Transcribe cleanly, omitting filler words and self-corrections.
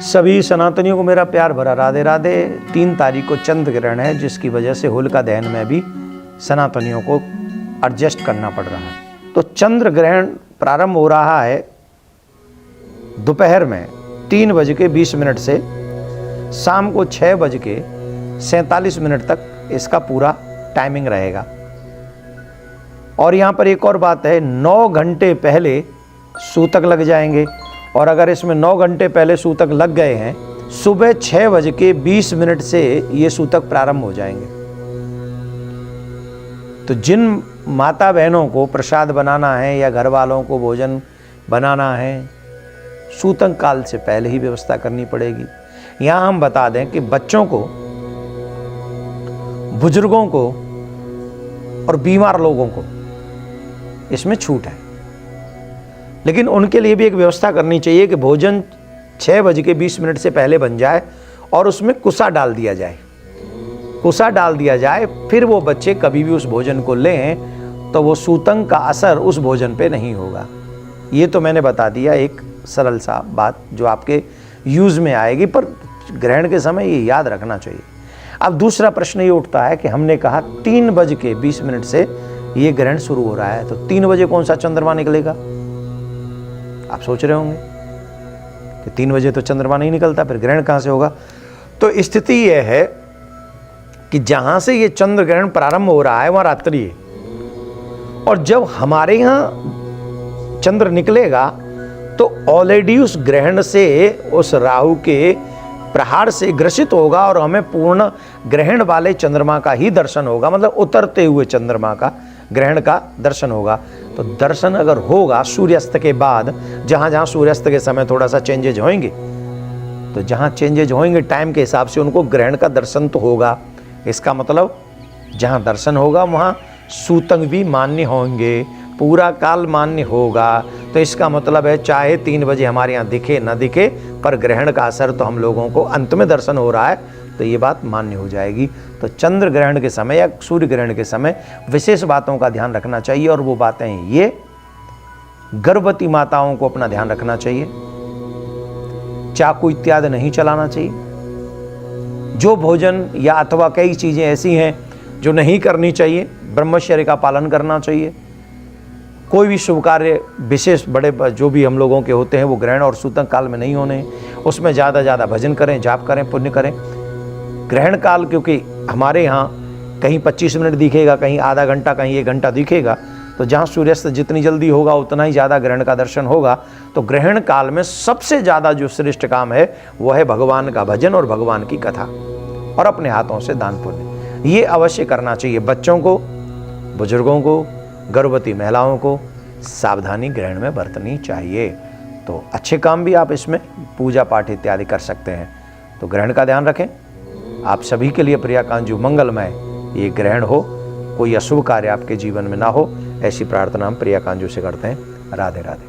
सभी सनातनियों को मेरा प्यार भरा राधे राधे। 3 तारीख को चंद्र ग्रहण है, जिसकी वजह से होलिका दहन में भी सनातनियों को एडजस्ट करना पड़ रहा है। तो चंद्र ग्रहण प्रारंभ हो रहा है दोपहर में 3:20 से शाम को 6:47 तक इसका पूरा टाइमिंग रहेगा। और यहाँ पर एक और बात है, 9 घंटे पहले सूतक लग जाएंगे, और अगर इसमें 9 घंटे पहले सूतक लग गए हैं, सुबह 6:20 से ये सूतक प्रारंभ हो जाएंगे। तो जिन माता बहनों को प्रसाद बनाना है या घर वालों को भोजन बनाना है, सूतक काल से पहले ही व्यवस्था करनी पड़ेगी। यहाँ हम बता दें कि बच्चों को, बुजुर्गों को और बीमार लोगों को इसमें छूट है, लेकिन उनके लिए भी एक व्यवस्था करनी चाहिए कि भोजन 6:20 से पहले बन जाए और उसमें कुसा डाल दिया जाए। कुसा डाल दिया जाए, फिर वो बच्चे कभी भी उस भोजन को लें तो वो सूतक का असर उस भोजन पे नहीं होगा। ये तो मैंने बता दिया एक सरल सा बात जो आपके यूज़ में आएगी, पर ग्रहण के समय ये याद रखना चाहिए। अब दूसरा प्रश्न ये उठता है कि हमने कहा 3:20 से ये ग्रहण शुरू हो रहा है, तो 3 बजे कौन सा चंद्रमा निकलेगा? आप सोच रहे होंगे कि 3 बजे तो चंद्रमा नहीं निकलता, फिर ग्रहण कहां से होगा? तो स्थिति यह है कि जहां से ये चंद्र ग्रहण प्रारंभ हो रहा है वहां रात्रि है, और जब हमारे यहां चंद्र निकलेगा तो ऑलरेडी उस ग्रहण से, उस राहु के प्रहार से ग्रसित होगा और हमें पूर्ण ग्रहण वाले चंद्रमा का ही दर्शन होगा, मतलब उतरते हुए चंद्रमा का ग्रहण का दर्शन होगा। तो दर्शन अगर होगा सूर्यास्त के बाद, जहां जहां सूर्यास्त के समय थोड़ा सा चेंजेज होंगे, तो जहां चेंजेज होंगे टाइम के हिसाब से उनको ग्रहण का दर्शन तो होगा। इसका मतलब जहां दर्शन होगा वहां सूतक भी मान्य होंगे, पूरा काल मान्य होगा। तो इसका मतलब है चाहे 3 बजे हमारे यहाँ दिखे न दिखे, पर ग्रहण का असर तो हम लोगों को अंत में दर्शन हो रहा है, तो ये बात मान्य हो जाएगी। तो चंद्र ग्रहण के समय या सूर्य ग्रहण के समय विशेष बातों का ध्यान रखना चाहिए, और वो बातें ये, गर्भवती माताओं को अपना ध्यान रखना चाहिए, चाकू इत्यादि नहीं चलाना चाहिए, जो भोजन या अथवा कई चीज़ें ऐसी हैं जो नहीं करनी चाहिए, ब्रह्मचर्य का पालन करना चाहिए। कोई भी शुभ कार्य विशेष बड़े जो भी हम लोगों के होते हैं वो ग्रहण और सूतक काल में नहीं होने, उसमें ज़्यादा भजन करें, जाप करें, पुण्य करें। ग्रहण काल क्योंकि हमारे यहाँ कहीं 25 मिनट दिखेगा, कहीं आधा घंटा, कहीं 1 घंटा दिखेगा, तो जहाँ सूर्यास्त जितनी जल्दी होगा उतना ही ज़्यादा ग्रहण का दर्शन होगा। तो ग्रहण काल में सबसे ज़्यादा जो श्रेष्ठ काम है वह है भगवान का भजन और भगवान की कथा, और अपने हाथों से दान पुण्य। ये अवश्य करना चाहिए। बच्चों को, बुजुर्गों को, गर्भवती महिलाओं को सावधानी ग्रहण में बरतनी चाहिए। तो अच्छे काम भी आप इसमें पूजा पाठ इत्यादि कर सकते हैं। तो ग्रहण का ध्यान रखें। आप सभी के लिए प्रियाकांजू मंगलमय ये ग्रहण हो, कोई अशुभ कार्य आपके जीवन में ना हो, ऐसी प्रार्थना हम प्रियाकांजू से करते हैं। राधे राधे।